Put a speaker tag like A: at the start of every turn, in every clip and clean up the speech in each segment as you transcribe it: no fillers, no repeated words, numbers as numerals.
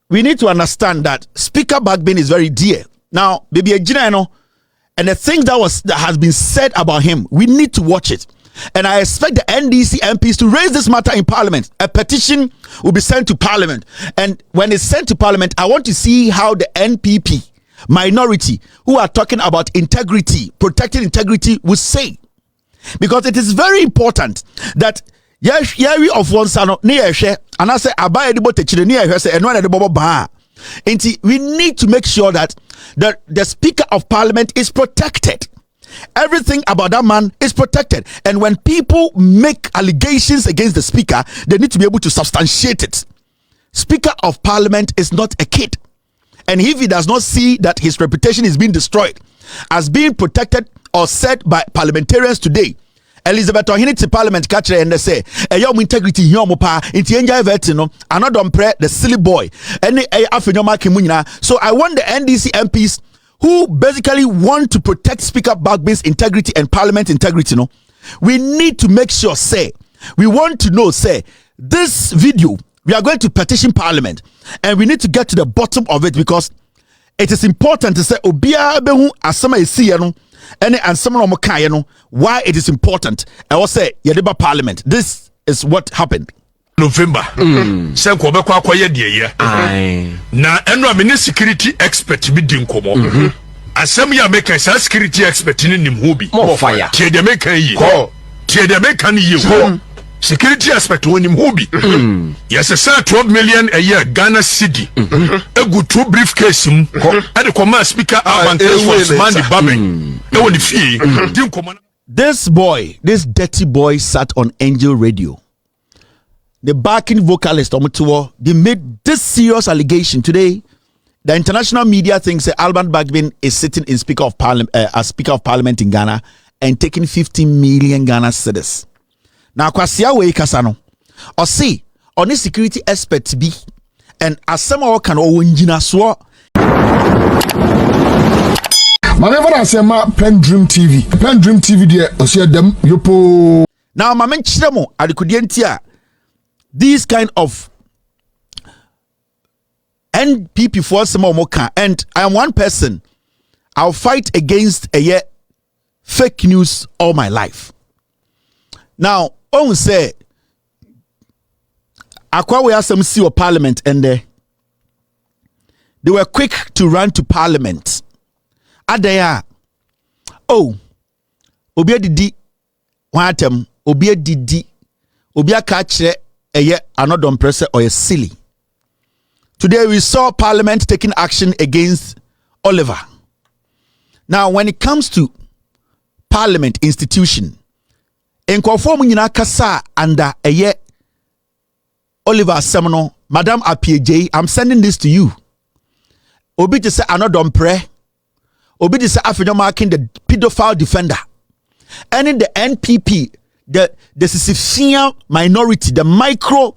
A: we need to understand that Speaker Bagbin is very dear. Now, baby, and the thing that has been said about him, we need to watch it. And I expect the NDC MPs to raise this matter in Parliament. A petition will be sent to Parliament. And when it's sent to Parliament, I want to see how the NPP minority who are talking about integrity, protecting integrity, will say. Because it is very important that yari of one son and I say we need to make sure that the Speaker of Parliament is protected. Everything about that man is protected. And when people make allegations against the Speaker, they need to be able to substantiate it. Speaker of Parliament is not a kid. And if he does not see that his reputation is being destroyed, as being protected or said by parliamentarians today, Elizabeth Ohiniti Parliament catch and they say, "Eyom integrity here mopa inti enjoy vetino another pre the silly boy any afenyoma kimunyina." So I want the NDC MPs who basically want to protect Speaker Bagbin's integrity and Parliament integrity. No, we need to make sure we want to know this video. We are going to petition Parliament, and we need to get to the bottom of it because it is important to say obia behu asama esi and someone why it is important. I will say Yediba Parliament. This is what happened.
B: November. Say ko be kwa koye de na eno amene security expert bi di nkomo. Asem ya make security expert ni nim ho bi.
C: More fire.
B: Tie de make yi. Tie de make ni yi. Security aspect when him hobby. Yes, sir, 12 million a year Ghana city. A good 2 briefcase and the command speaker
A: This boy, this dirty boy sat on Angel Radio. The backing vocalist they made this serious allegation today. The international media thinks Alban Bagbin is sitting in Speaker of Parliament as Speaker of Parliament in Ghana and taking 15 million Ghana cedis. Now, kwasia we kasano. Or see, on this security expert be, and as some of can owinjina so.
D: Whenever I say my PENDREAM TV, there, I see them yopo.
A: Now, my men chiramo adikudientia. These kind of NPP for some more can, and I am one person. I'll fight against fake news all my life. Now, on say, Akwa we have some CEO Parliament and they were quick to run to Parliament. Adaya, Obia Didi, Watem, Obia Didi, Obia Kachre, another presser or a silly. Today we saw Parliament taking action against Oliver. Now, when it comes to Parliament institution, in conform nyina kasa under Oliver Semono, Madam Akatakyie, I'm sending this to you. Obi to say another prayer. Obi to say after marking the pedophile defender. And in the NPP, the Sicilian minority, the micro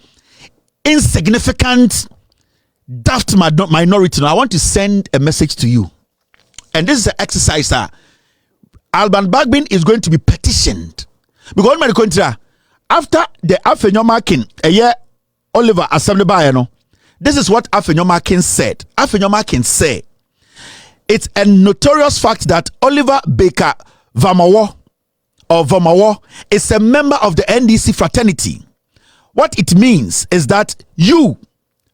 A: insignificant daft minority. Now I want to send a message to you. And this is an exercise. Alban Bagbin is going to be petitioned. Because my contra after the Afenyomakin Oliver Assembly Bayano, this is what Afenyomakin said. Afenyomakin said it's a notorious fact that Oliver Baker Vamawo is a member of the NDC fraternity. What it means is that you,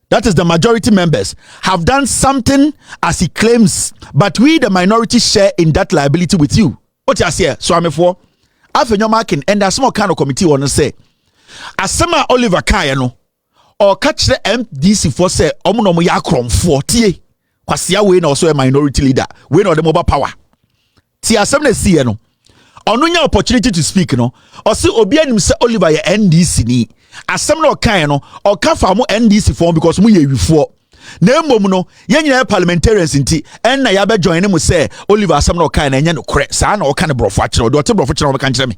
A: that is the majority members, have done something as he claims, but we the minority share in that liability with you. What you say? So I'm for Afenyomakin and a small kind of committee wanna say Asema Oliver Kayano or catch the MDC for say omunomo yakrom 40 kwasia we na also a minority leader we no the mobile power ti asem na see no onu nya opportunity to speak no or see obi anim say Oliver ye NDC ni asem na okan no o ka fa mo NDC form because mu ye wifo na emom no ye nyina parliamentarians nti en na ya be join mu say Oliver asem na okan na enya no kore sa na okan brofo a kire o te brofo kire o kan kire me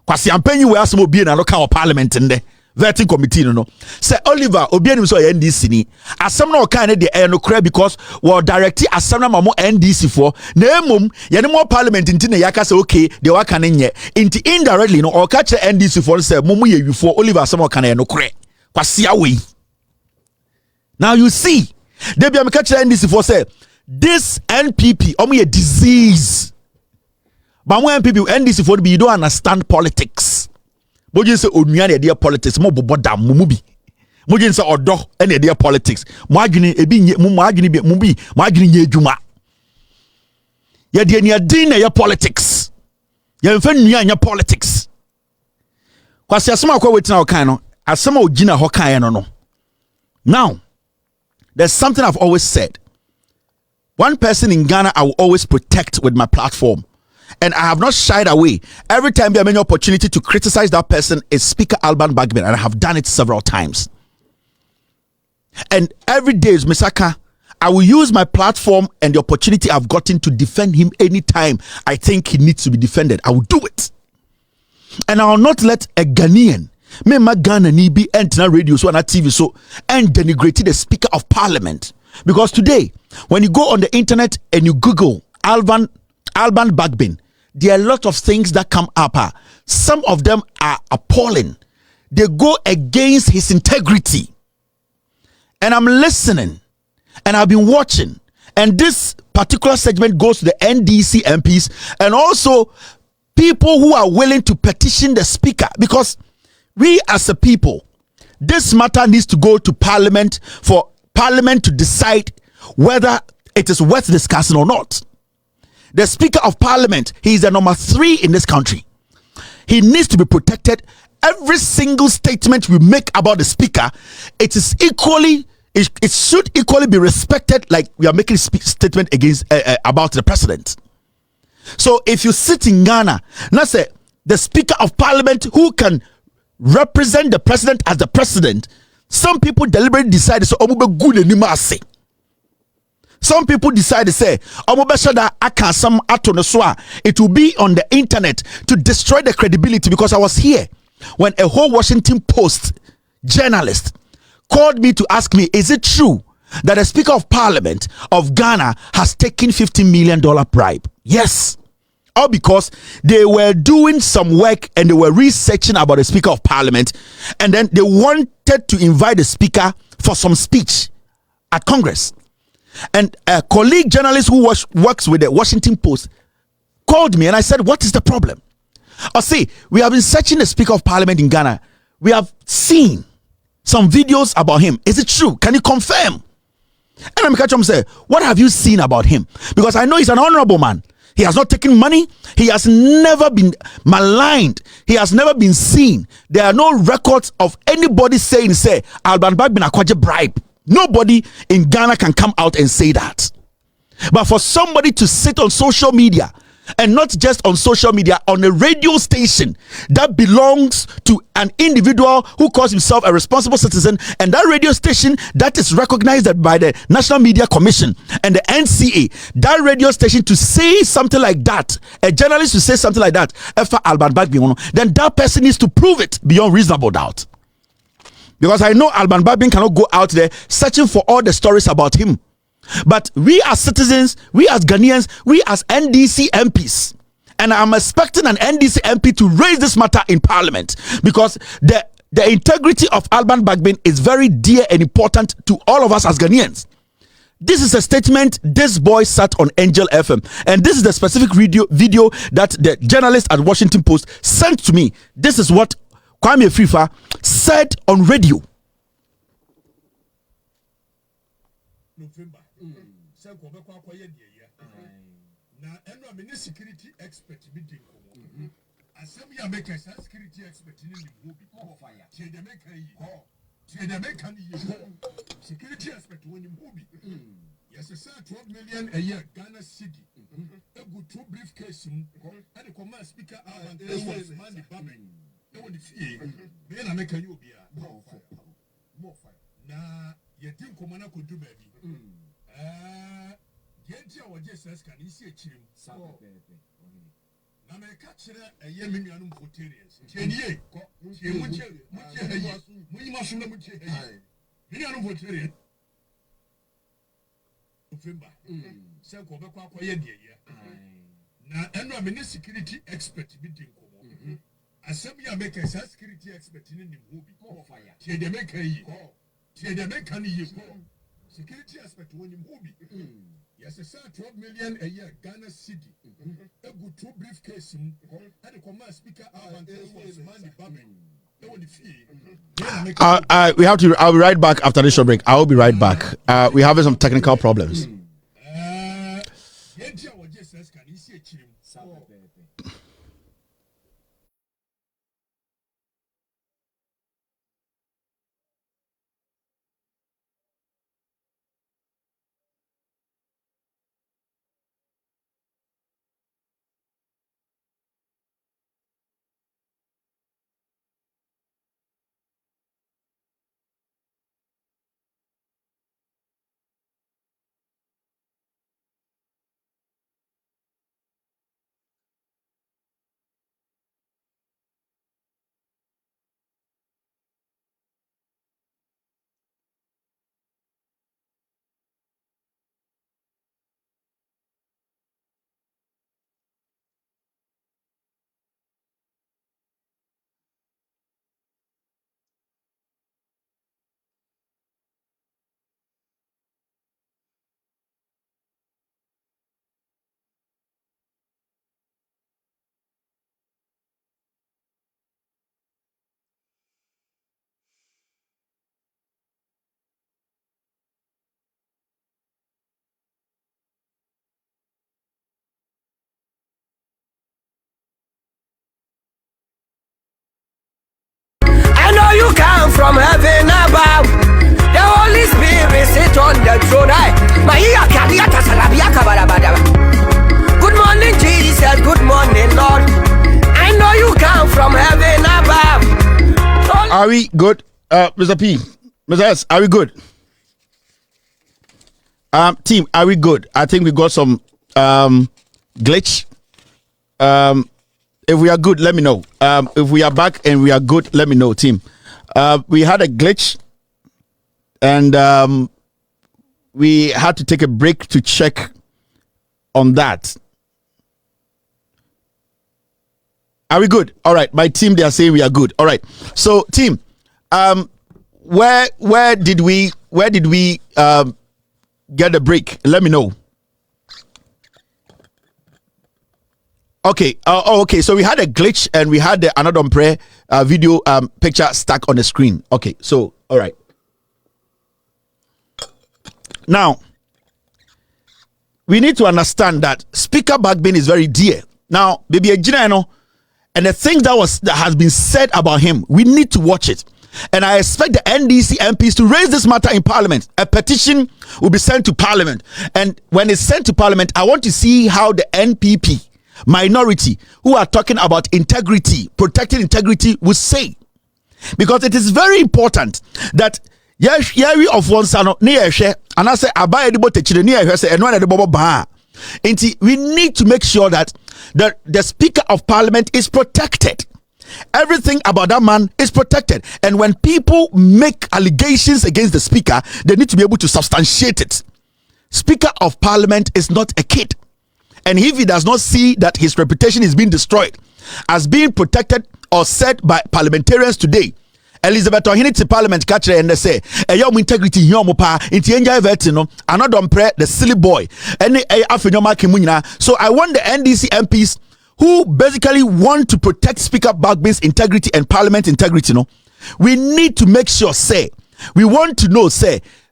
A: kwasi ampanyi we asem obi na no kan o parliament nde vetting committee no say Oliver obi anim so NDC ni asem na okan na de no kore because we direct asem na mamo NDC for na emom ye ne mo parliament nti na yaka say okay de waka na nye nti indirectly no o ka kire NDC for say mumu ye wifo Oliver asem okan na no kore kwasi awe Now you see, they be catch NDC for say this NPP a disease. But when NPP NDC for you don't understand politics. But you say onuane dey politics mo boboda mumubi. Mo you say odo and dey politics. Mo adwene ebi mo adwene bi mo bi mo adwene nye adwuma. Ye dey ne din na ye politics. Ye mfa nua anya politics. Kwasi asema akwa wetina o kan no, asema ogina ho kan no. Now, there's something I've always said. One person in Ghana I will always protect with my platform. And I have not shied away. Every time there may be an opportunity to criticize that person is Speaker Alban Bagbin. And I have done it several times. And every day is Misaka. I will use my platform and the opportunity I've gotten to defend him anytime I think he needs to be defended. I will do it. And I will not let a Ghanaian me ma Ghana ni be antenna radio so on TV so and denigrate the Speaker of Parliament. Because today, when you go on the internet and you Google Alban Bagbin, there are a lot of things that come up. Some of them are appalling. They go against his integrity. And I'm listening and I've been watching. And this particular segment goes to the NDC MPs and also people who are willing to petition the Speaker, because we as a people, this matter needs to go to Parliament for Parliament to decide whether it is worth discussing or not. The Speaker of Parliament, he is the number 3 in this country. He needs to be protected. Every single statement we make about the Speaker, it should equally be respected like we are making a statement against about the President. So if you sit in Ghana, now say the Speaker of Parliament who can represent the President as the President, some people deliberately decide so good anymore say. Some people decide to say, it will be on the internet to destroy the credibility, because I was here when a whole Washington Post journalist called me to ask me, is it true that the Speaker of Parliament of Ghana has taken $50 million bribe? Yes. All because they were doing some work and they were researching about the Speaker of Parliament, and then they wanted to invite the Speaker for some speech at Congress. And a colleague journalist who works with the Washington Post called me and I said, what is the problem? See, we have been searching the Speaker of Parliament in Ghana. We have seen some videos about him. Is it true? Can you confirm? And I'm catching him say, what have you seen about him? Because I know he's an honorable man. He has not taken money. He has never been maligned. He has never been seen. There are no records of anybody saying, Alban Bagbin akwaje bribe. Nobody in Ghana can come out and say that. But for somebody to sit on social media, and not just on social media, on a radio station that belongs to an individual who calls himself a responsible citizen, and that radio station that is recognized by the National Media Commission and the NCA, that radio station to say something like that, a journalist to say something like that, then that person needs to prove it beyond reasonable doubt. Because I know Alban Bagbin cannot go out there searching for all the stories about him. But we as citizens, we as Ghanaians, we as NDC MPs, and I'm expecting an NDC MP to raise this matter in Parliament, because the integrity of Alban Bagbin is very dear and important to all of us as Ghanaians. This is a statement this boy sat on Angel FM, and this is the specific video that the journalist at Washington Post sent to me. This is what Kwame Afrifa said on radio.
B: Security expert meeting. Assembly American security expert in the fire. Security expert when you move. Yes, sir, 12 million a year Ghana City. A good 2 briefcase and the command speaker and money Bagbin. They would fee. Then I make a you be more fire. Now, you think Commander could do baby. Gentia was just as can you see a chim. Now, I catch a year million Potarians. Jenny, we must remember million Potarian. Now, and I'm a security expert meeting. Assembly American security expert in the movie. Fire. They make a security aspect when you move. Yes, sir, 12 million a year, Ghana City. A good 2 briefcase, and the command speaker, Bagbin.
A: We have to. I'll be right back after this short break. I will be right back. We're having some technical problems.
C: You come from heaven above. The Holy Spirit sit on the throne. Good morning, Jesus. Good morning, Lord. I know you come from heaven above.
A: Are we good, Mr. P? Mr. S, are we good? Team, are we good? I think we got some glitch. If we are good, let me know. If we are back and we are good, let me know, team. We had a glitch and we had to take a break to check on that. Are we good? All right. My team, they are saying we are good. All right. So, team, where did we get a break? Let me know. Okay. Okay. So we had a glitch and we had the Anadom prayer video picture stuck on the screen. Okay. So, all right. Now, we need to understand that Speaker Bagbin is very dear. Now, baby, and the things that has been said about him, we need to watch it. And I expect the NDC MPs to raise this matter in Parliament. A petition will be sent to Parliament. And when it's sent to Parliament, I want to see how the NPP minority who are talking about integrity, protecting integrity, will say. Because it is very important that yari of one son and I say we need to make sure that the Speaker of Parliament is protected. Everything about that man is protected. And when people make allegations against the Speaker, they need to be able to substantiate it. Speaker of Parliament is not a kid. And if he does not see that his reputation is being destroyed, as being protected or said by parliamentarians today, Elizabeth Ohiniti Parliament catch and they say, "Eyom integrity here mopa inti enjoy vetino another pray the silly boy any afinyoma kimunyina." So I want the NDC MPs who basically want to protect Speaker Bagbin's integrity and Parliament integrity. No, we need to make sure we want to know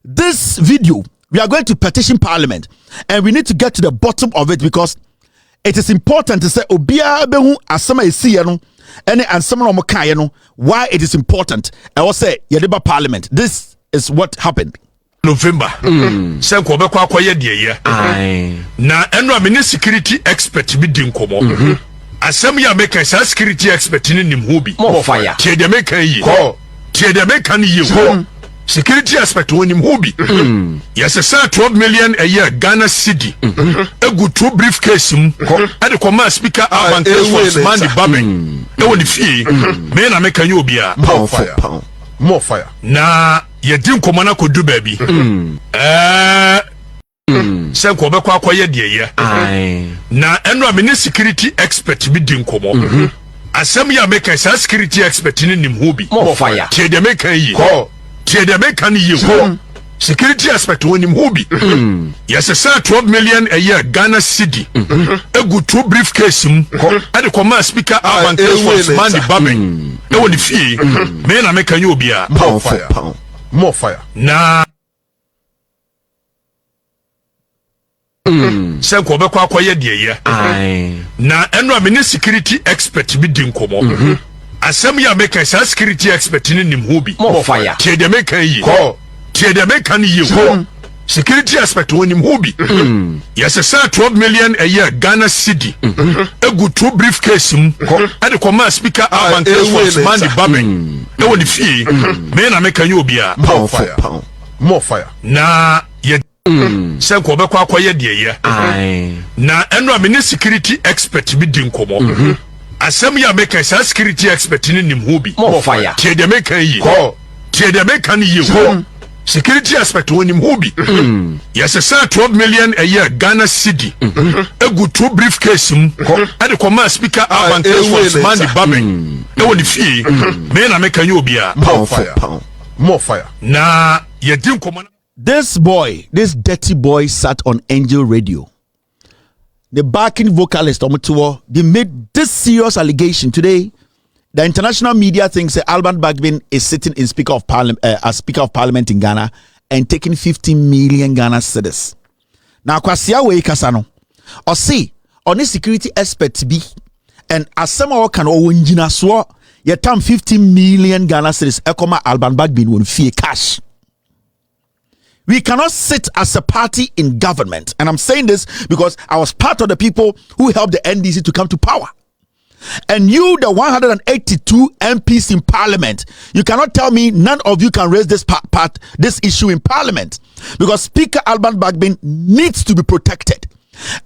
A: this video. We are going to petition Parliament and we need to get to the bottom of it because it is important to say Obia behu asama esi and someone why it is important. I will say Yediba Parliament. This is what happened.
B: November. Sen ko be kwa akoye de na eno amene security expert bi di nkomo. Asem ya make security expert ni nim ho bi.
C: More fire.
B: Tie de make yi. Tie de make yi. Security aspect when him hobby. Yes, sir, 12 million a year, Ghana City. A good 2 briefcase and the command speaker was Mandy Bagbin. No one fee. Men are making you be a more fire. Nah, you didn't come on could do baby. Sen ko be kwa akoye de na eno amene security expert bi din komo. Asem ya make security expert ni nim ho bi.
C: More fire.
B: Tie de make yi. tie de make kan you security aspect when him hobi yes sir 12 million a year Ghana cedi a good two briefcase him and the command speaker Alban for man the Bagbin e woni fie me na make you obia
D: more fire
B: na say ko be kwa akoye de ye na eno amene security expert bi di nkomo asem ya make security expert ni nim hobi
C: more fire
B: tie de make yi tie de make kan yi security aspect when him hobi yes sir 12 million a year Ghana cedi a good two briefcase him and the command speaker Alban for man the Bagbin e woni fie me na make you obia
D: more fire
B: na ye say ko be kwa akoye de ye na eno amene security expert bi di nkomo asem ya make security expert ni nim hobi
C: more fire
B: tie de make yi tie de make kan yi security aspect when him hobi yes sir 12 million a year Ghana cedi a good two briefcase him and the command speaker Alban for man the Bagbin e woni fie me na make you obia
D: more fire
B: na ye din command.
A: This boy, this dirty boy sat on Angel Radio. The backing vocalist Omutuwo, they made this serious allegation today. The international media thinks that Alban Bagbin is sitting in Speaker of Parliament as Speaker of Parliament in Ghana and taking 15 million Ghana cedis. Now, kwasia we kasano. Or see, on a security expert be and as someone can owinjina swo ye tam 15 million Ghana cedis ekoma Alban Bagbin won fee cash. We cannot sit as a party in government. And I'm saying this because I was part of the people who helped the NDC to come to power. And you, the 182 MPs in parliament, you cannot tell me none of you can raise this this issue in parliament, because Speaker Alban Bagbin needs to be protected.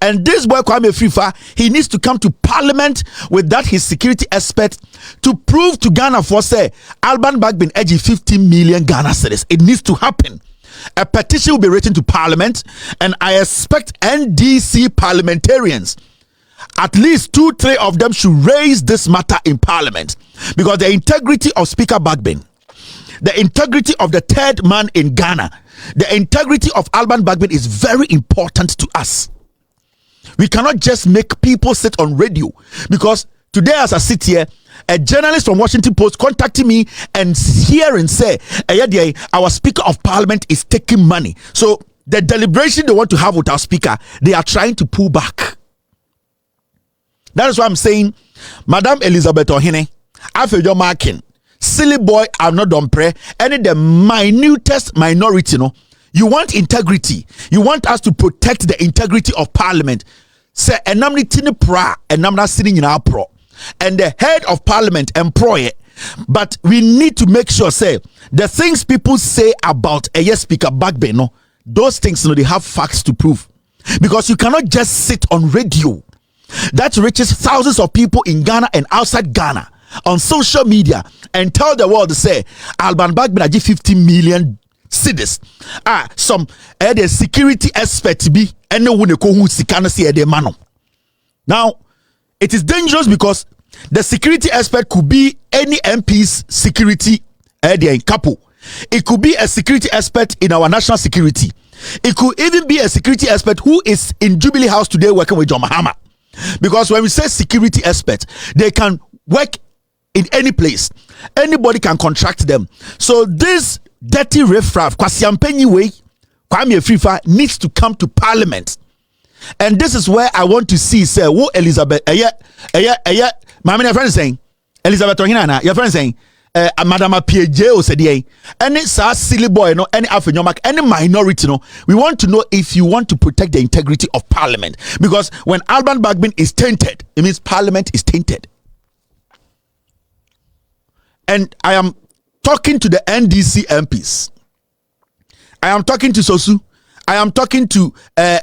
A: And this boy Kwame Afrifa, he needs to come to parliament with that his security expert to prove to Ghana for say Alban Bagbin edging 15 million Ghana cedis. It needs to happen. A petition will be written to parliament, and I expect NDC parliamentarians, at least 2-3 of them, should raise this matter in parliament, because the integrity of Speaker Bagbin, the integrity of the third man in Ghana, the integrity of Alban Bagbin is very important to us. We cannot just make people sit on radio, because today as I sit here, a journalist from Washington Post contacted me and here and say, our Speaker of Parliament is taking money. So the deliberation they want to have with our Speaker, they are trying to pull back. That is why I'm saying, Madam Elizabeth Ohene, after your marking, silly boy, I'm not done pray, any the minutest minority, no. You want integrity. You want us to protect the integrity of Parliament. Say, and I'm not sitting in our pro. And the head of parliament employ it, but we need to make sure say the things people say about a yes Speaker Bagbin, no, those things, you know, they have facts to prove, because you cannot just sit on radio that reaches thousands of people in Ghana and outside Ghana on social media and tell the world to say Alban Bagbin I give 15 million cedis. Some the security expert be anyone who sikana see the mano. Now it is dangerous because the security expert could be any MP's security couple. It could be a security expert in our national security. It could even be a security expert who is in Jubilee House today working with John Mahama. Because when we say security expert, they can work in any place. Anybody can contract them. So this dirty riffraff, Kwame Afrifa, needs to come to parliament. And this is where I want to see, say, who Elizabeth, my friend saying, Elizabeth Ohina, your friend saying, Madam PJ said, any silly boy, no, any African, any minority, no, we want to know if you want to protect the integrity of parliament. Because when Alban Bagbin is tainted, it means parliament is tainted. And I am talking to the NDC MPs. I am talking to Sosu. I am talking to the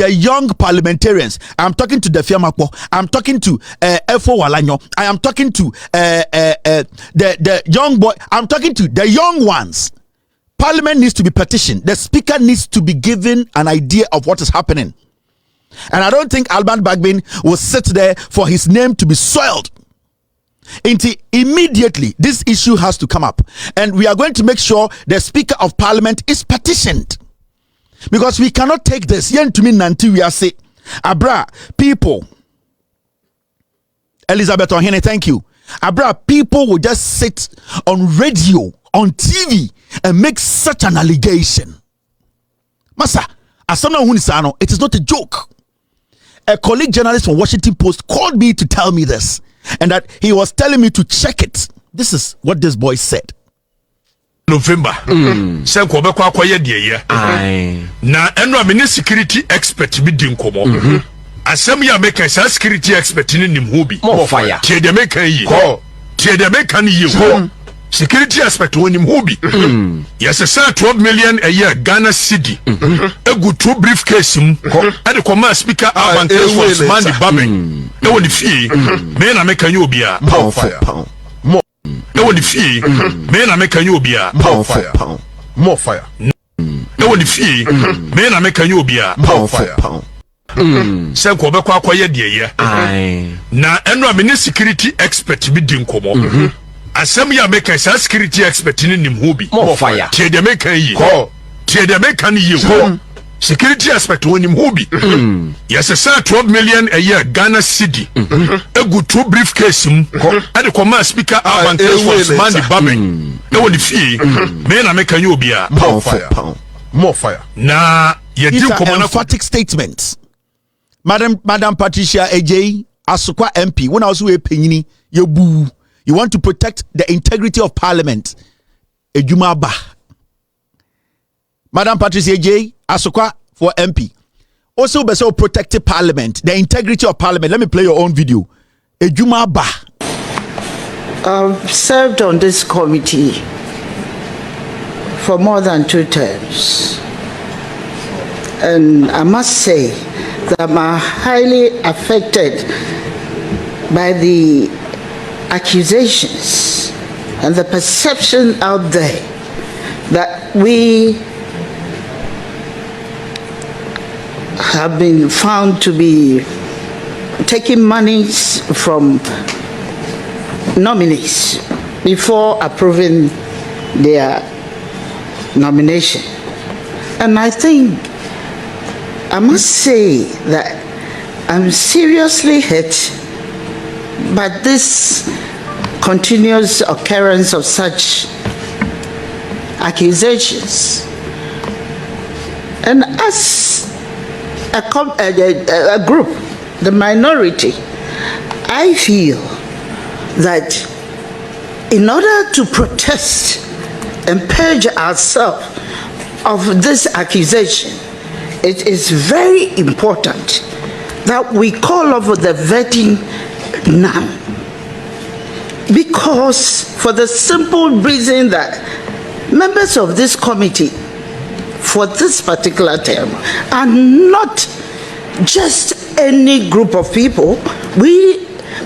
A: young parliamentarians. I am talking to the Fiamakpo. I am talking to Efo Walanyo. I am talking to the young boy. I am talking to the young ones. Parliament needs to be petitioned. The speaker needs to be given an idea of what is happening. And I don't think Alban Bagbin will sit there for his name to be soiled. Immediately, this issue has to come up. And we are going to make sure the Speaker of Parliament is petitioned. Because we cannot take this. Yen to me nanti we are say, Abra, people. Elizabeth Ohene, thank you. Abra, people will just sit on radio, on TV, and make such an allegation. Masa, it is not a joke. A colleague journalist from Washington Post called me to tell me this, and that he was telling me to check it. This is what this boy said.
B: November. Say ko be kwa akoye de ye. Na eno amene security expert bi di nkomo. Asem ya make a security expert ni nim ho bi.
E: More fire.
B: Tie de make yi. Tie de make ni yi. Security expert woni nim ho bi. Yes, sir, 12 million a year Ghana cedi. A good two briefcase mu. E de come speaker Urban Case for man the Bagbin. E woni fie. Me na make you obi a.
E: Power fire.
B: E woni fie. Me na make you obi a.
E: Power fire. More fire.
B: E woni fie. Me na make you obi a.
E: Power fire.
B: Say ko be kwa akoye de ye. Na eno amene security expert bi di nkomo. Asem ya make a security expert ni nim ho bi.
E: More fire.
B: Tie de make yi. Tie de make ni yi. Security expert woni nim ho bi. Yes, sir, 12 million a year Ghana cedi. A good two briefcase mu. E de come speaker Urban Case for man the Bagbin. E woni fie. Me na make you obi a.
E: Power fire. More fire.
B: Na ye di
A: An emphatic statement. Madam Patricia AJ Asukwa MP, when I was with Penyini, you want to protect the integrity of Parliament. Ejuma ba. Madam Patricia AJ Asukwa for MP. Also, be so protected Parliament, the integrity of Parliament. Let me play your own video. Ejuma ba.
F: I've served on this committee for more than 2 terms. And I must say that I'm highly affected by the accusations and the perception out there that we have been found to be taking monies from nominees before approving their nomination. And I think I must say that I'm seriously hurt by this continuous occurrence of such accusations. And as a group, the minority, I feel that in order to protest and purge ourselves of this accusation, it is very important that we call over the vetting now. Because for the simple reason that members of this committee for this particular term are not just any group of people.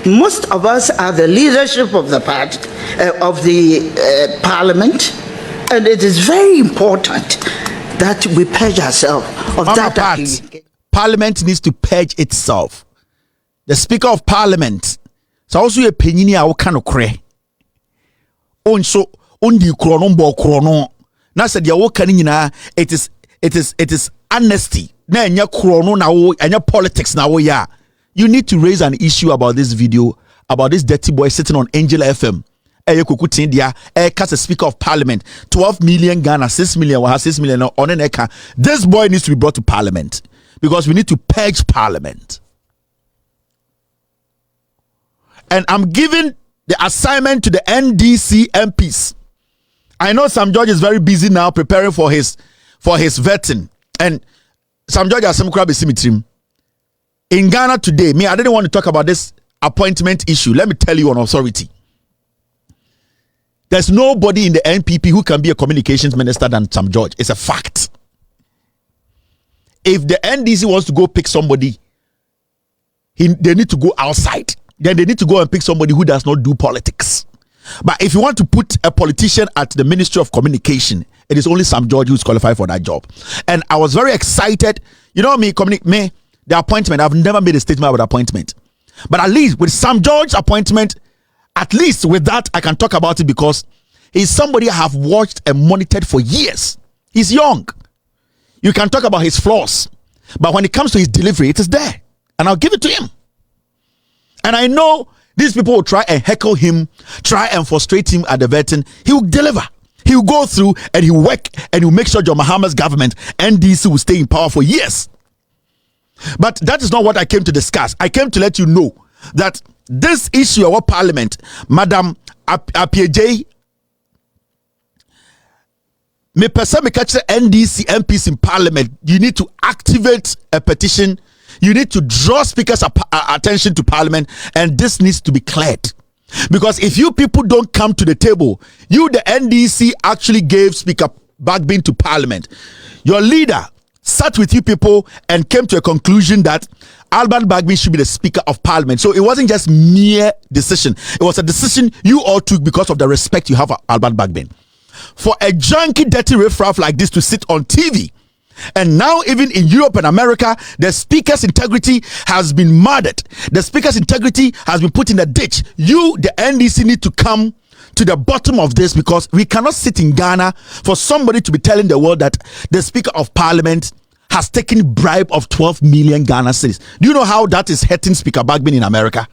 F: Most of us are the leadership of the party, of the parliament, and it is very important that we purge ourselves of that.
A: Parliament needs to purge itself. The Speaker of Parliament, so also a penini a kind of cray. On so on the chrono. Now said ya wokanina, it is honesty. Na nya chrono na wo anya politics na wo ya. You need to raise an issue about this video, about this dirty boy sitting on Angel FM. As a Speaker of Parliament, 12 million Ghana, 6 million, 6 million on an eka. This boy needs to be brought to Parliament because we need to purge Parliament. And I'm giving the assignment to the NDC MPs. I know Sam George is very busy now preparing for his vetting. And Sam George has some crab symmetry. In Ghana today, I didn't want to talk about this appointment issue. Let me tell you on authority. There's nobody in the NPP who can be a communications minister than Sam George. It's a fact. If the NDC wants to go pick somebody, they need to go outside. Then they need to go and pick somebody who does not do politics. But if you want to put a politician at the Ministry of Communication, it is only Sam George who's qualified for that job. And I was very excited. You know me, the appointment, I've never made a statement about appointment. But at least with Sam George's appointment, At least with that, I can talk about it because he's somebody I have watched and monitored for years. He's young. You can talk about his flaws, but when it comes to his delivery, it is there. And I'll give it to him. And I know these people will try and heckle him, try and frustrate him at the vetting. He will deliver. He will go through and he will work and he will make sure John Mahama's government, NDC, will stay in power for years. But that is not what I came to discuss. I came to let you know that this issue of Parliament, Madam Akatakyie, me person me catch the NDC MPs in Parliament, you need to activate a petition. You need to draw speakers' attention to Parliament, and this needs to be cleared. Because if you people don't come to the table, you, the NDC, actually gave Speaker Bagbin to Parliament. Your leader sat with you people and came to a conclusion that Alban Bagbin should be the Speaker of Parliament. So it wasn't just mere decision. It was a decision you all took because of the respect you have for Alban Bagbin. For a junky, dirty riffraff like this to sit on TV, and now even in Europe and America, the speaker's integrity has been murdered. The speaker's integrity has been put in a ditch. You, the NDC, need to come to the bottom of this, because we cannot sit in Ghana for somebody to be telling the world that the Speaker of Parliament has taken bribe of 12 million Ghana cedis. Do you know how that is hurting Speaker Bagbin in America?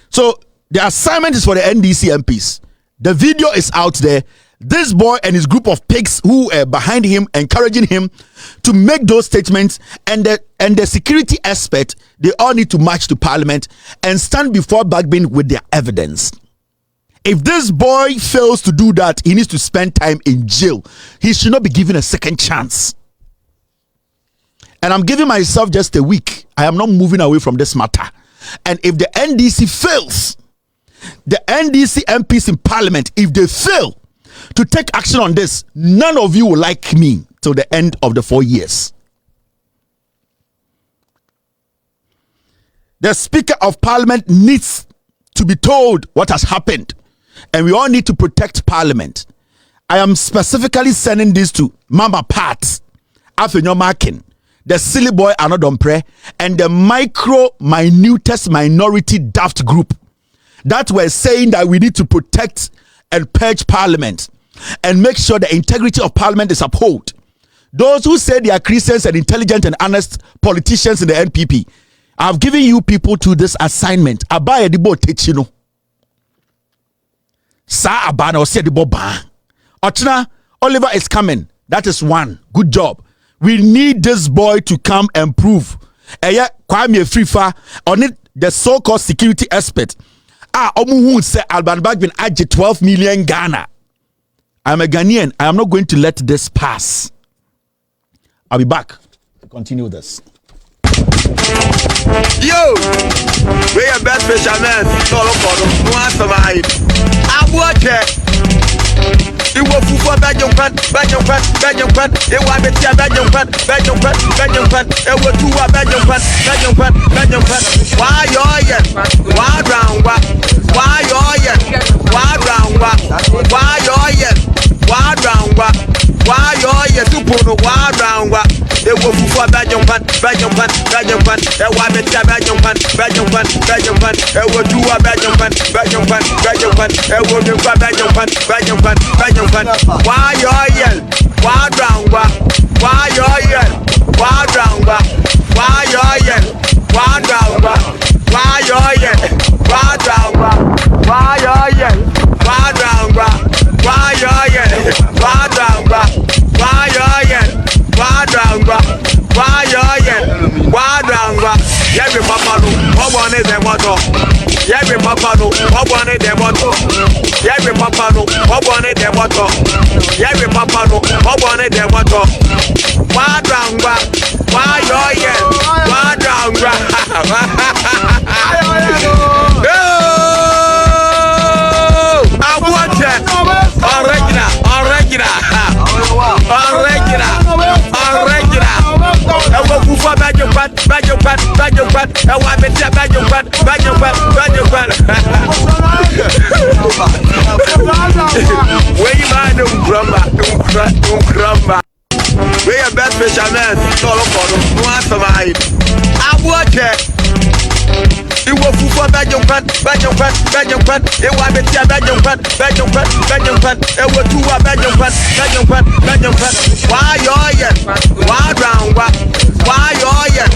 A: So the assignment is for the NDC MPs. The video is out there. This boy and his group of pigs who are behind him, encouraging him to make those statements, and the security expert, they all need to march to Parliament and stand before Bagbin with their evidence. If this boy fails to do that, he needs to spend time in jail. He should not be given a second chance. And I'm giving myself just a week. I am not moving away from this matter. And if the NDC fails, the NDC MPs in Parliament, if they fail to take action on this, none of you will like me till the end of the 4 years. The Speaker of Parliament needs to be told what has happened, and we all need to protect Parliament. I am specifically sending this to Mama Pat, Afenyomakin, the silly boy Anodompre, and the minutest minority daft group that were saying that we need to protect and purge Parliament and make sure the integrity of Parliament is upheld. Those who say they are Christians and intelligent and honest politicians in the NPP, I've given you people to this assignment. Abaya dibo techino. Sa abana ose dibo ba. Ochna, Oliver is coming. That is one. Good job. We need this boy to come and prove. Eya Kwame Afrifa on it, the so-called security expert. Omuhu say Alban Bagbin aje 12 million Ghana. I'm a Ghanaian. I am not going to let this pass. I'll be back to continue this.
C: Yo, we are best fishermen. Solo for no answer my. I watch it. You will for Belgium fan. It was the team Belgium fan. It was two Belgium fan. Why you yet? Why round? Why you yet? Why round? Why you yet? Why round? Why you yet? To put a why round? It was for Belgium fan. It was the team Belgium fan. It was two Belgium fan. It was the Belgium fan. Why you yell? Why round? Why you yell? Why round? Why you yell? Why round? Why you yell? Why round? Why you yell? Why round? Why you yell? Why round? Why you yell? Why round? Why you yell? Why round? Every papa no, what one is them what? Every papa no, what one is them what? Every papa no, what one is them what? Every papa no, what one is them what? Why round? Why you yell? Why round? I want it. Original. I will move for bad. I want to tell bad. Where you man don't grumble. We are best fishermen. Solo for no answer my. I watch it. It was for Bajan Pan, Bajan Pan, Bajan Pan, it was a Bajan Pan, Bajan Pan, Bajan Pan, it was two Bajan Pan, Bajan Pan, Bajan Pan. Why you're yet? Why round what? Why you're yet?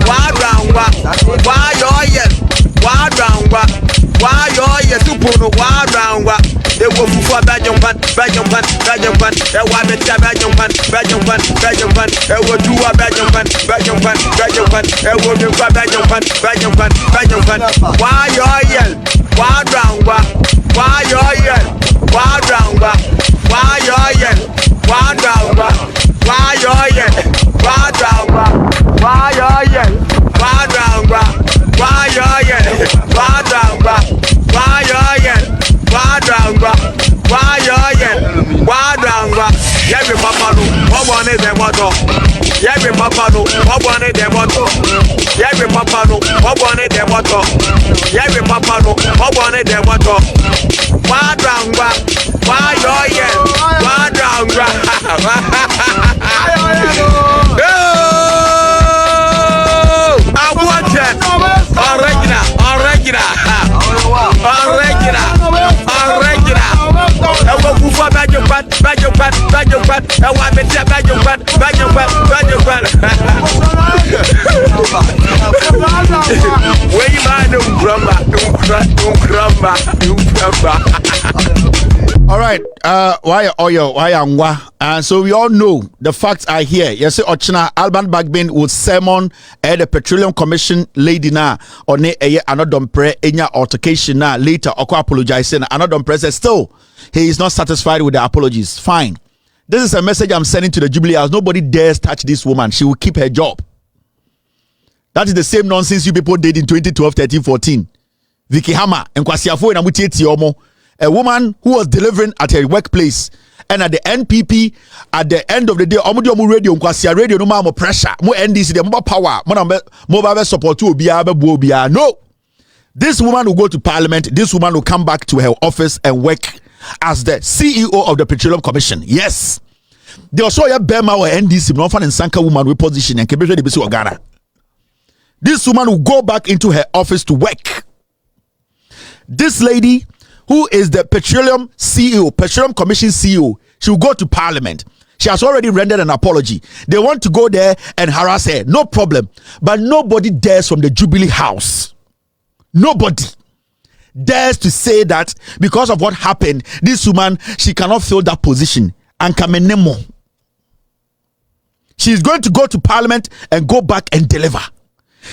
C: Why round what? Why you're yet? Why round what? Why you're yet to put a why round what? It was for Bajan Pan, Bajan Pan, Bajan Pan, it was a Bajan Pan, Bajan Pan, Bajan Pan, it was two Bajan Pan, Bajan Pan, Bajan Pan, it was a Bajan Pan, Bajan Pan, Bajan Pan. Why you're yet? Why round what? Why you're yet? Why round what? Why you're yet? Why round what? Why you're yet? Why round what? Why you're yet? Why round what? Why you're yet? Why round what? Why you're yet? Why round what? Why you're yet? Why round what? Every papa no, what one is them what? Every papa no, what one is them what? Every papa no, what one is them what? Every papa no, what one is them what? Why round what? Why you're yet? Why round what? I want it. Original.
A: All right, why angwa? So we all know the facts are here. Yes, Ochina Alban Bagbin will sermon the Petroleum Commission lady na or ne another pre enya altercation na later oko apologizing. Another president still he is not satisfied with the apologies. Fine. This is a message I'm sending to the Jubilee House. Nobody dares touch this woman. She will keep her job. That is the same nonsense you people did in 2012, 13, 14. Vicky Hammer and Kwasiafo and Amutieti Omo. A woman who was delivering at her workplace, and at the NPP, at the end of the day, omo radio Kwasia radio no more pressure, more NDC, the more power, more support to Obia. No, this woman will go to Parliament. This woman will come back to her office and work as the CEO of the Petroleum Commission. Yes, they also have Bema or NDC, no fan and Sanka woman with position and Kebisha de Bisu Ghana. This woman will go back into her office to work. This lady, who is the Petroleum CEO, Petroleum Commission CEO, she will go to Parliament. She has already rendered an apology. They want to go there and harass her. No problem. But nobody dares from the Jubilee House. Nobody dares to say that because of what happened, this woman, she cannot fill that position. And Kamenemo. She's going to go to Parliament and go back and deliver.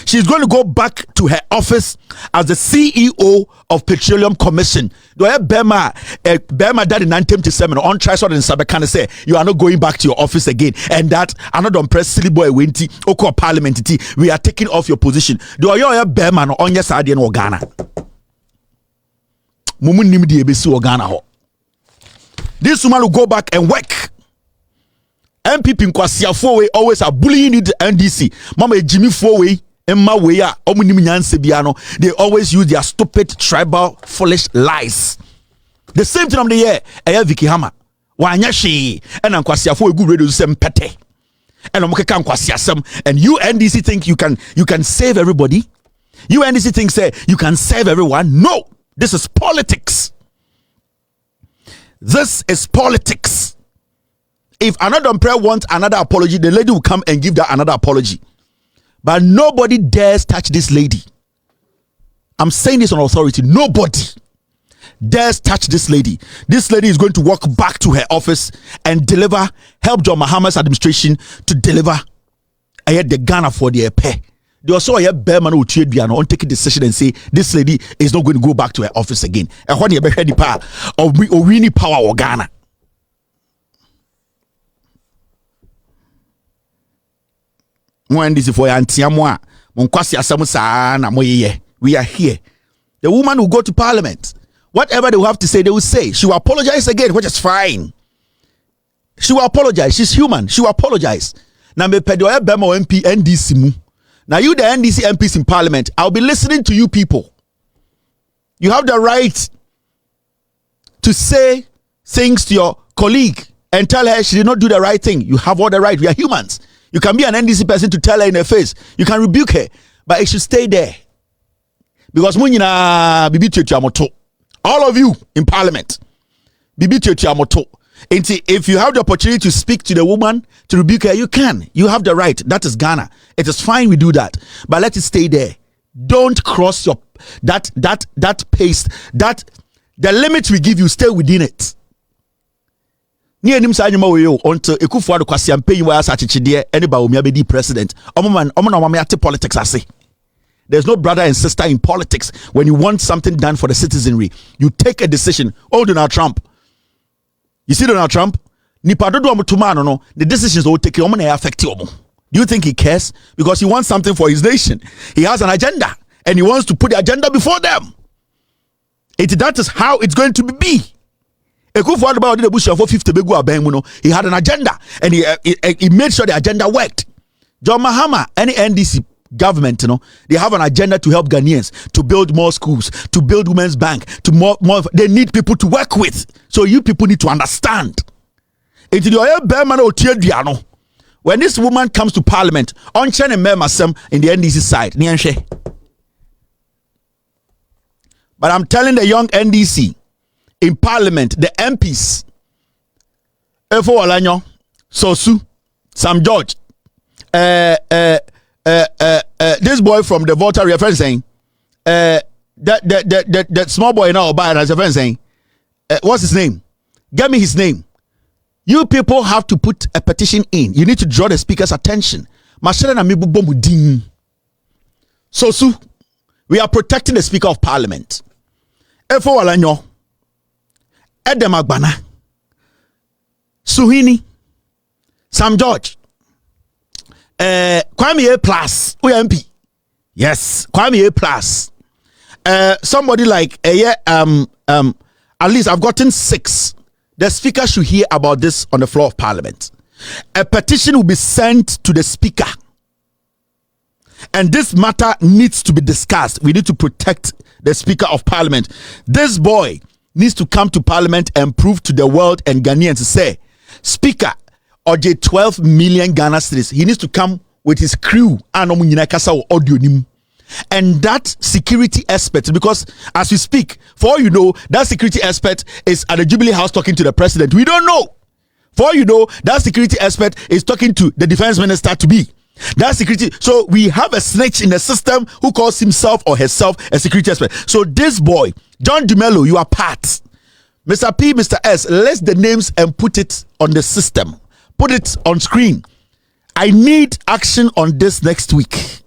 A: She's going to go back to her office as the CEO of Petroleum Commission. Do I have Bema that in 1977 on Trisod and Sabekana say you are not going back to your office again, and that another press silly boy winty oko Parliament we are taking off your position. Do I have Bema no on your side in Ghana? Mumu nimdi ebesi Ghana ho. This woman will go back and work. MPP Nkwasiafo we always are bullying the NDC. Mama Jimmy Fowe. They always use their stupid tribal foolish lies. The same thing on the year Vicky Hammer wanyashi and Nkwasiafo good radio sem pete and and you NDC think you can save everybody. You NDC think say you can save everyone. No, this is politics. This is politics. If another prayer wants another apology, the lady will come and give that another apology. But nobody dares touch this lady. I'm saying this on authority. Nobody dares touch this lady. This lady is going to walk back to her office and help John Mahama's administration to deliver the Ghana for their pay. They also have Bearman who trade Biano take a decision and say this lady is not going to go back to her office again. And when you have the power of winning power or Ghana. When this is for Antiamwa, Monkwasi Asamusa, we are here. The woman will go to Parliament. Whatever they will have to say, they will say. She will apologize again, which is fine. She will apologize. She's human. She will apologize. Now, me pedoya bemo MP NDC mu. Now, you the NDC MPs in Parliament, I'll be listening to you people. You have the right to say things to your colleague and tell her she did not do the right thing. You have all the right. We are humans. You can be an NDC person to tell her in her face. You can rebuke her, but it should stay there. because munyina bibi tuamoto. All of you in parliament, bibi tuamoto. If you have the opportunity to speak to the woman, to rebuke her, you can. You have the right. That is Ghana. It is fine we do that. But let it stay there. Don't cross your that pace. That the limit we give you, stay within it. Near him say until Ekufuado kwasi ampe you as achide anybody will be president. Omo politics I say. There's no brother and sister in politics. When you want something done for the citizenry, you take a decision. Oh, Donald Trump. You see Donald Trump? The decisions will take affect you. Do you think he cares? Because he wants something for his nation. He has an agenda and he wants to put the agenda before them. That is how it's going to be. He had an agenda and he made sure the agenda worked. John Mahama, any NDC government, they have an agenda to help Ghanaians, to build more schools, to build women's bank, to more they need people to work with. So you people need to understand. When this woman comes to parliament, on Chen and Memasem in the NDC side, but I'm telling the young NDC in parliament, the MPs, Efo Walanyo, Sosu, Sam George, this boy from the voter reference saying, that small boy now by as a friend saying, what's his name? Get me his name. You people have to put a petition in. You need to draw the speaker's attention. So, we are protecting the Speaker of Parliament. Efo Walanyo, Edem Agbana, Suhini, Sam George, Kwame A plus, UMP. Yes, Kwame A plus. Somebody like at least I've gotten 6. The speaker should hear about this on the floor of parliament. A petition will be sent to the speaker. And this matter needs to be discussed. We need to protect the Speaker of Parliament. This boy needs to come to Parliament and prove to the world and Ghanaians to say, Speaker, Oje 12 million Ghana cedis. He needs to come with his crew and that security expert, because as we speak, for all you know, that security expert is at the Jubilee House talking to the president. We don't know. For all you know, that security expert is talking to the defense minister to be. That security. So we have a snitch in the system who calls himself or herself a security expert. So this boy, John Dumelo, you are part. Mr. P, Mr. S, list the names and put it on the system. Put it on screen. I need action on this next week.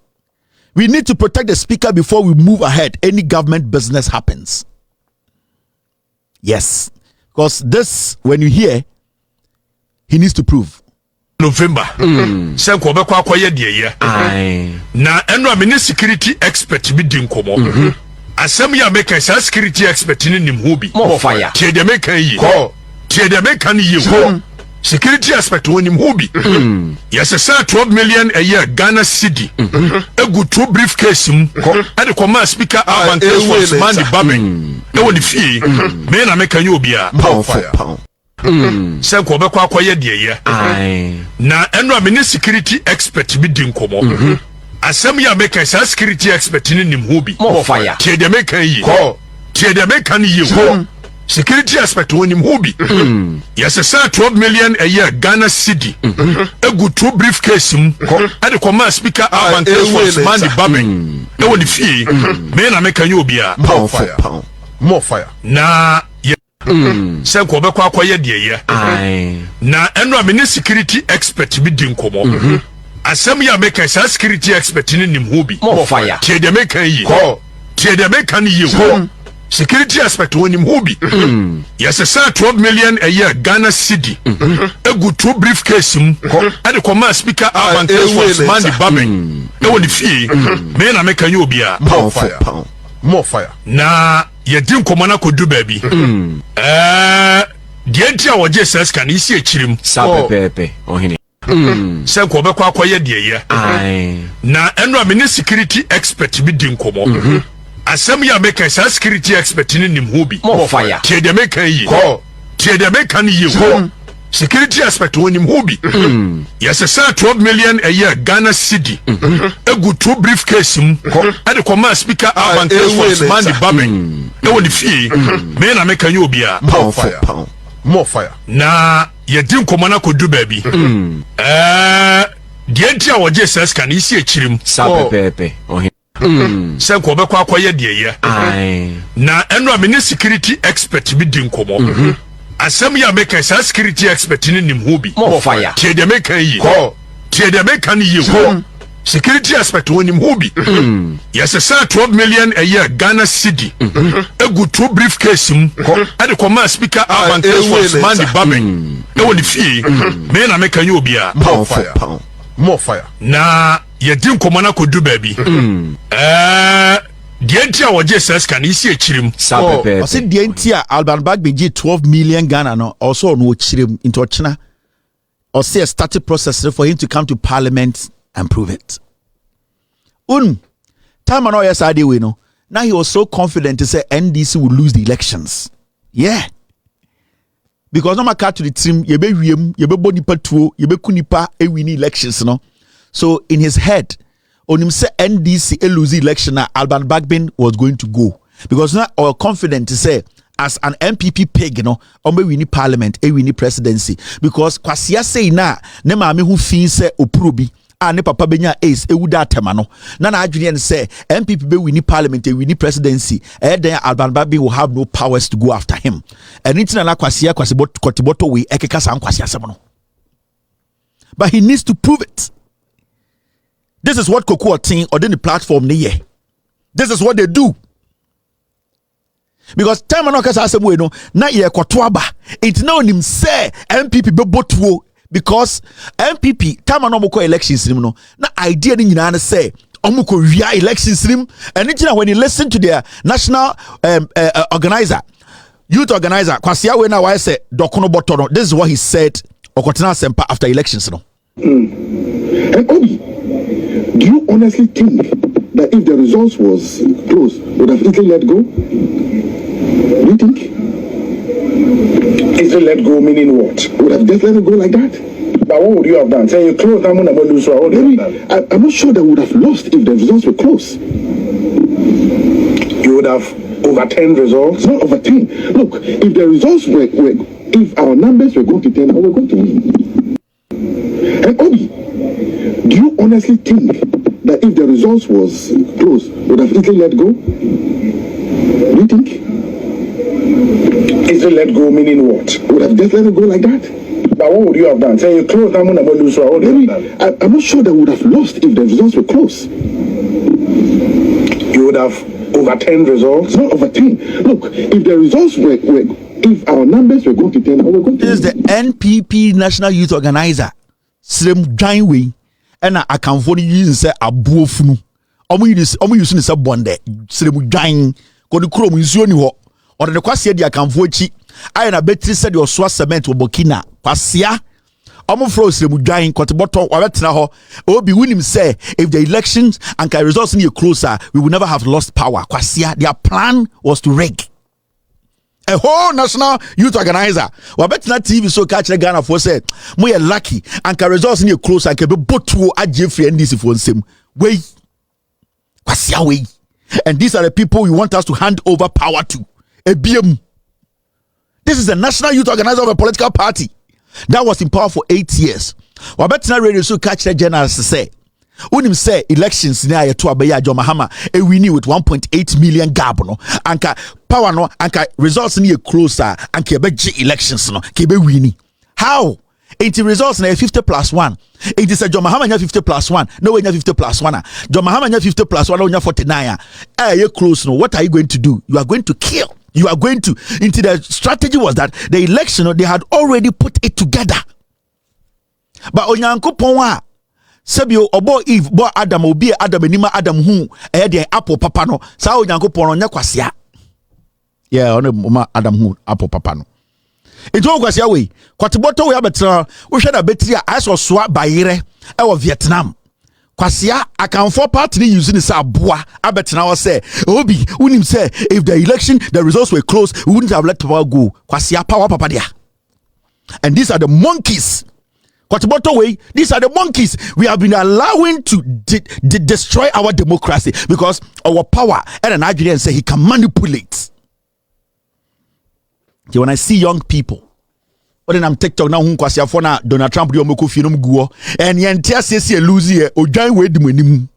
A: We need to protect the speaker before we move ahead. Any government business happens. Yes. Because this, when you hear, he needs to prove.
B: November. Senko be kwa ye de ye. Na eno amene security expert bi din komo. Asem ya make security expert ni nim ho bi.
C: More fire.
B: Tie de make yi. Tie de make kan yi. Security expert woni nim ho bi. Yes, sir, 12 million a year Ghana cedi. Egu 2 briefcase mu. E de come speaker avant for man the Bagbin. E woni fie. Me na make you obi a.
E: More fire.
B: Senko be kwa ye de ye. Na eno amene security expert bi din komo. Asem ya make security expert ni nim ho bi.
C: More fire.
B: Tie de make yi. Tie de make kan yi. Security aspect woni ho bi. Yes, sir, 12 million a year Ghana cedi. Egu 2 briefcase mu. E de come speaker avant for man the Bagbin. E woni fie. Me na make you obi a.
E: More fire. More fire.
B: Na Senko be kwa ye de ye. Na eno amene security expert bi din komo. Asem ya make security expert ni nim ho bi.
C: More fire.
B: Tie de make yi. Tie de make kan yi. Security aspect woni ho bi. Yes, sir, 12 million a year Ghana cedi. Egu 2 briefcase mu. E de come speaker avant for man the Bagbin. E woni fie. Me na make you obi a.
E: More fire. More fire.
B: Na ye din komana kodu baabi. Die dia woje ses kan isi echirim.
C: Sapepepe ohini.
B: Senko be kwa ye de ye. Na eno amene security expert bi din komo. Asem ya make security expert ni nim ho bi.
C: More fire.
B: Tie de make yi. Tie de make kan yi. security aspect when him hobby. Yes, sir, 12 million a year Ghana city. A good 2 briefcase him at the command speaker Avant was Mandy Bagbin. No one fee. Men are making you be a
E: More fire. More fire.
B: Nah, you didn't come on could do baby. The entire was just as can you see a chim.
C: Pepe.
B: Sen ko be kwa kwaye de ye. Na eno amene security expert bi din komo. Asem ya make a security expert ni nim ho bi.
C: More fire.
B: Tie de make yi. Tie de make ni yi. Security expert woni ho bi. Yes sir, 12 million a year Ghana city. A good 2 briefcase him at the command speaker Avant was Mandy Bagbin. No one fee. Me na make you be a
E: More fire. More fire.
B: Na ye din komana ko do baby. The entire was just as can you see a chirim.
A: I said the entire Alban Bagbin 12 million Ghana no also no chirim into China. Or say a started process for him to come to parliament and prove it. Time and all yes I we know. Now he was so confident to say NDC will lose the elections. Yeah. Because no matter to the team, you be boni patuo, you be kunipa e win elections, no. So in his head, on him say NDC lose the election, Alban Bagbin was going to go because now or confident to say as an MPP peg, you know, we need parliament, we need presidency because kwasia say na ne maame who fin say oprobi. Ne papa benya ace ewuda temano na adwene say MPP be we need parliament we need presidency then Alban Bagbin will have no powers to go after him and intina na kwasia kwaseboto we ekeka san kwasia asem. But he needs to prove it. This is what Cocoa Team or the platform ne ye. This is what they do. Because time no kasa asem we no na ye kwatoaba it na onim say MPP be botuo. Because MPP time no moko elections no na idea ni nyina na say omoko wia elections rim and when you listen to their national organizer youth organizer kwasia we na why say dokono botono this is what he said okotena sempa after elections no.
D: And Obi, do you honestly think that if the results was close would have easily let go? Do you think? Easily let go meaning what? Would have just let it go like that? But what would you have done? Say you close that one about lose. I'm not sure they would have lost if the results were close. You would have overturned results? Not overturned. Look, if the results were if our numbers were going to turn, we're going to win. And Obi, do you honestly think that if the results was close would have easily let go? Do you think? Easily let go meaning what? Would have just let it go like that? But what would you have done? Say you close that one about lose. I'm not sure they would have lost if the results were close. You would have overturned results? Not overturned. Look, if the results were if our numbers were going to turn, we're going to.
A: This is the NPP National Youth Organizer. Slim Janway and I can for you say abuofunu. Omo use ni say bonde. Slim Jan ko ni kuro mu nsuo ni ho. Or the kwase dia kan fo chi. Aye na betri said your swa cement wo Burkina. Kwasia omo fro Slim Jan koteboto wa betena ho. Obi winim say if the elections and results ni closer, we will never have lost power. Kwasia their plan was to rig. A whole national youth organizer. We bet na TV so catch the Ghana for say, "Moye lucky and can results in close and can be botu AJ NDC for nsem." Way, kwasia way, and these are the people we want us to hand over power to. ABM. This is the national youth organizer of a political party that was in power for 8 years. We bet na radio so catch the generals say. Unim say elections na yeto abeya John Mahama e win with 1.8 million gab no anka power no anka results ni closer anka be elections no ke be win. How? It results na 50+1. It is a John Mahama nya 50+1. No we nya 50+1. John Mahama nya 50+1 no nya 49. You close no. What are you going to do? You are going to kill. You are going to into the strategy was that the election they had already put it together. But onyankopon wa Sabio obo Eve bo Adam obi Adam enima Adam hu de apple papa no sa onyankopon no nya kwasia. Yeah, on Adam hu apple papa no. It won kwasia we. Kwateboto we abetra wo hwe da betri a aso soa bayire e wo Vietnam. Kwasia akanfo party using this aboa abetra wo say obi unim say if the election the results were close we wouldn't have let power go. Kwasia power papa dia. And these are the monkeys. Kwatibotto way, these are the monkeys we have been allowing to destroy our democracy because our power and an Nigerian say he can manipulate. When I see young people, but then I'm TikTok now, Donald Trump, and Yantia says, lose here, or join with the money.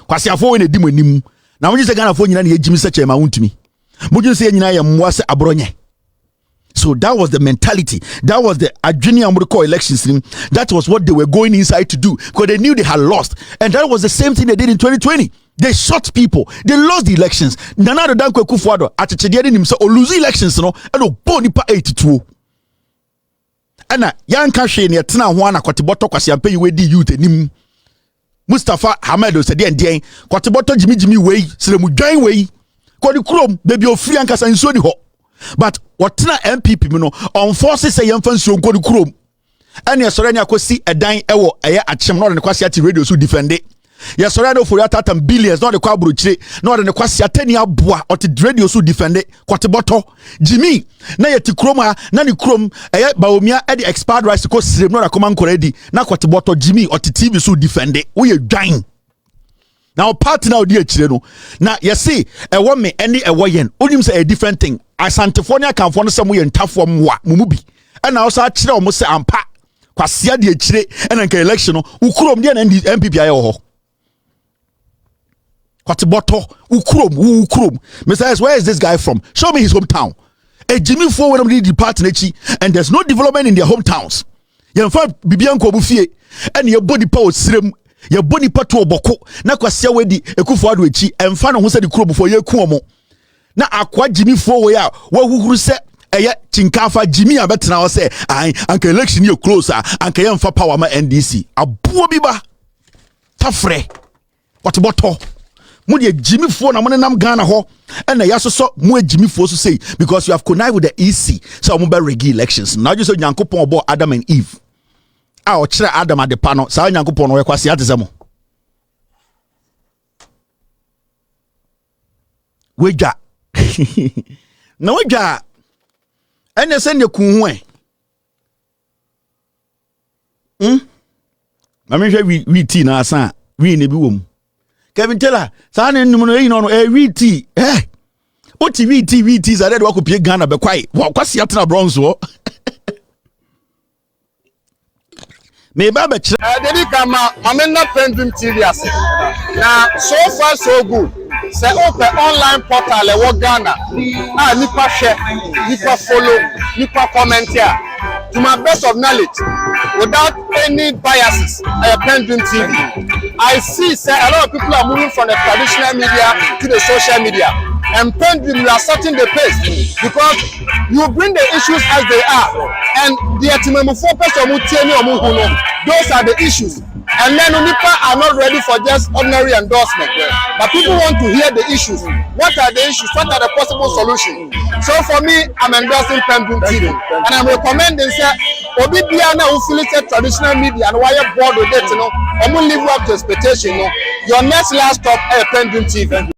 A: Kwasiafo in a demonim. Now, when you say Ghana for you, Jimmy such a mount to me. Would you say you was a bronye? So that was the mentality. That was the Adjunium elections. That was what they were going inside to do because they knew they had lost. And that was the same thing they did in 2020. They shot people. They lost the elections. Nana the Danko Kufuado at Chedian himself or lose elections, no, and Bonipa 82. And young Kashi near Tina Juana Kotiboto Kwasiampe you di youth nim. Mustafa Hamedo said the Kotiboto Jimmy way, Sremu join way. Kodi Krom, baby of free and Kasa in Sodi ho. But what na MPP no on forces say yemfansi on Kodi Krom. And ya sorenya ko si edan ewo eye achem no de kwasi ati radio so defend it. Ya sorenya for ya billions no de kwa buruchire no de kwasi atani aboa oti radio so defend it. Kotiboto Jimmy na yeti Krom ha na ni Krom eye baomia e the expired rights ko sirem no da command already na Kotiboto Jimmy oti TV so defend it. We dwan. Now party now di achire no na you see e wo me any e wo yen onim say a different thing asantefonia kanfo no say mo ye ntafo mwa mumubi e na also achire o mo say ampa kwasia di achire e na nka election no ukurom di na MPP aye ho Kotiboto ukurom Mr. where is this guy from? Show me his hometown. A Jimmy for when we the party nechi and there's no development in their hometowns. Yemfa bibian ko bufie and your body power sirem ye boni patu oboko na kwasia wedi ekufo ado echi emfa no ho se de kuro before ye ku omo na akwa Jimmy fo we a wa huhuru se eye chinkafa Jimmy abetena wo se anka election ye close anka ye mfa power ma NDC abuo bi ba tafre Kotiboto mu de Jimmy fo na mo nam Ghana ho and na yasoso mu Jimmy fo so say because you have connived with the EC so mo be regi elections now just so Nyankopon obo Adam and Eve o chere Adam ade pa no sa Nyankopon no we kwase atezemo weja na weja ene se ne kun ho na me hwe we tea na asa we ne bi wom Kevin Taylor sa ne num no yi no we tea o ti we tea za de wa ko pie Ghana be kwai wa kwase atena bronze wo me baba
G: dedi kama mamena PENDREAM TV ase na so far so good say open online portal e wo Ghana nipa share nipa follow nipa comment here to my best of knowledge without any biases PENDREAM TV. I see say a lot of people are moving from the traditional media to the social media. And PENDREAM, you are setting the pace because you bring the issues as they are, and the those are the issues. And then Unipa are not ready for just ordinary endorsement, but people want to hear the issues. What are the issues? What are the possible solutions? So for me, I'm endorsing PENDREAM TV, and I'm recommending say Obi Biana who affiliated traditional media and why board with it, I'm gonna live up to expectation. Your next last stop, PENDREAM TV.